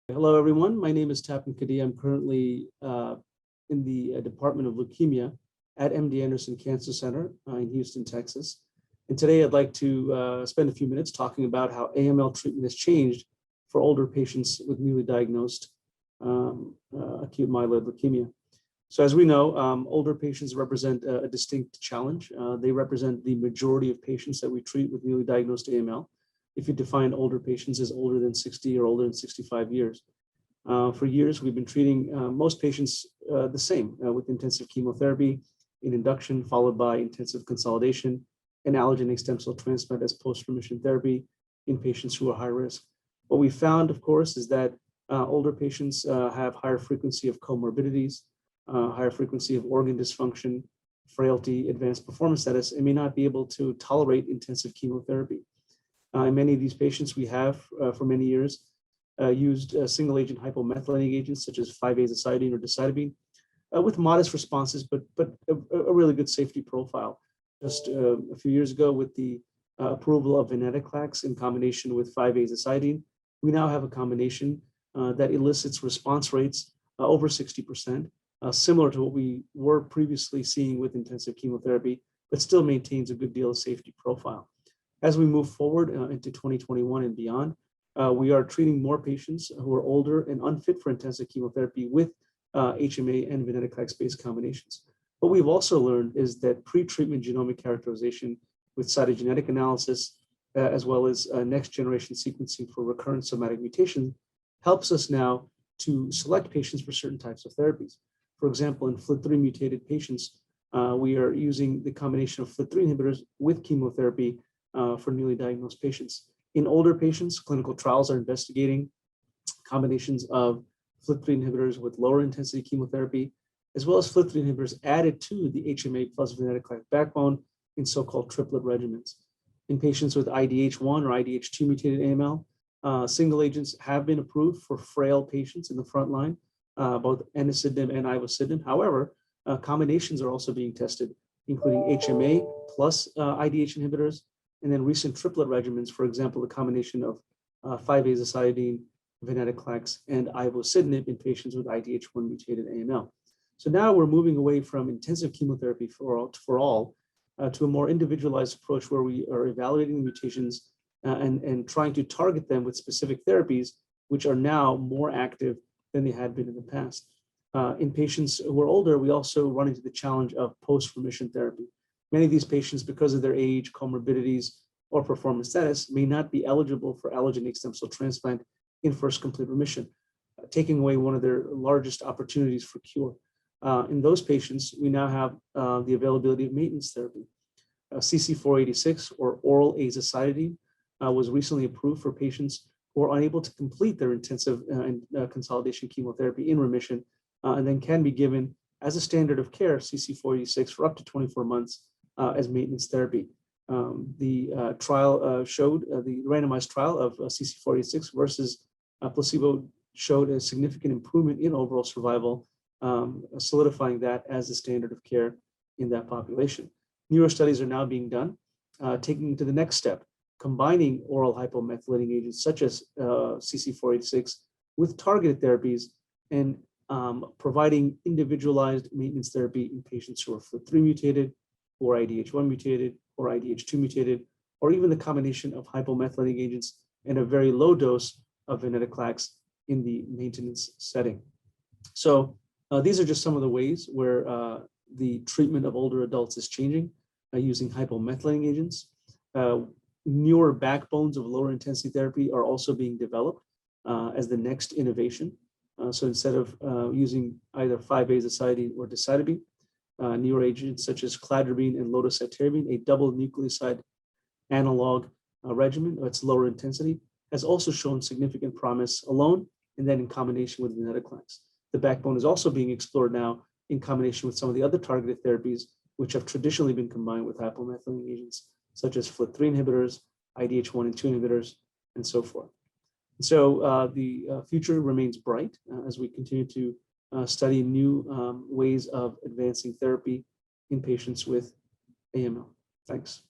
Hello, everyone. My name is Tapan Kadia. I'm currently in the Department of Leukemia at MD Anderson Cancer Center in Houston, Texas. And today I'd like to spend a few minutes talking about how AML treatment has changed for older patients with newly diagnosed acute myeloid leukemia. So as we know, older patients represent a distinct challenge. They represent the majority of patients that we treat with newly diagnosed AML. If you define older patients as older than 60 or older than 65 years. For years, we've been treating most patients the same with intensive chemotherapy in induction, followed by intensive consolidation and allogeneic stem cell transplant as post-remission therapy in patients who are high risk. What we found, of course, is that older patients have higher frequency of comorbidities, higher frequency of organ dysfunction, frailty, advanced performance status, and may not be able to tolerate intensive chemotherapy. In many of these patients, we have, for many years, used single-agent hypomethylating agents such as 5-azacitidine or decitabine with modest responses, but a really good safety profile. Just a few years ago, with the approval of venetoclax in combination with 5-azacitidine, we now have a combination that elicits response rates over 60%, similar to what we were previously seeing with intensive chemotherapy, but still maintains a good deal of safety profile. As we move forward into 2021 and beyond, we are treating more patients who are older and unfit for intensive chemotherapy with HMA and venetoclax-based combinations. What we've also learned is that pre-treatment genomic characterization with cytogenetic analysis, as well as next-generation sequencing for recurrent somatic mutation, helps us now to select patients for certain types of therapies. For example, in FLT3 mutated patients, we are using the combination of FLT3 inhibitors with chemotherapy for newly diagnosed patients. In older patients, clinical trials are investigating combinations of FLT3 inhibitors with lower intensity chemotherapy, as well as FLT3 inhibitors added to the HMA plus venetoclax backbone in so-called triplet regimens. In patients with IDH1 or IDH2 mutated AML, single agents have been approved for frail patients in the front line, both enasidenib and ivosidenib. However, combinations are also being tested, including HMA plus IDH inhibitors, and then recent triplet regimens, for example, the combination of 5-azacitidine, venetoclax, and ivosidenib in patients with IDH1 mutated AML. So now we're moving away from intensive chemotherapy for all to a more individualized approach where we are evaluating the mutations and trying to target them with specific therapies, which are now more active than they had been in the past. In patients who are older, we also run into the challenge of post-remission therapy. Many of these patients, because of their age, comorbidities, or performance status, may not be eligible for allogeneic stem cell transplant in first complete remission, taking away one of their largest opportunities for cure. In those patients, we now have the availability of maintenance therapy. CC486, or oral azacitidine, was recently approved for patients who are unable to complete their intensive consolidation chemotherapy in remission, and then can be given as a standard of care, CC486, for up to 24 months as maintenance therapy. The trial showed, the randomized trial of CC486 versus placebo showed a significant improvement in overall survival, solidifying that as the standard of care in that population. Newer studies are now being done, taking it to the next step, combining oral hypomethylating agents such as CC486 with targeted therapies and providing individualized maintenance therapy in patients who are FLT3 mutated, or IDH1 mutated, or IDH2 mutated, or even the combination of hypomethylating agents and a very low dose of venetoclax in the maintenance setting. So these are just some of the ways where the treatment of older adults is changing using hypomethylating agents. Newer backbones of lower intensity therapy are also being developed as the next innovation. So instead of using either 5-azacitidine or decitabine, newer agents such as cladribine and lotocytarabine, a double nucleoside analog regimen that's lower intensity, has also shown significant promise alone and then in combination with venetoclax. The backbone is also being explored now in combination with some of the other targeted therapies, which have traditionally been combined with hypomethylating agents, such as FLT3 inhibitors, IDH1 and 2 inhibitors, and so forth. So the future remains bright as we continue to study new ways of advancing therapy in patients with AML. Thanks.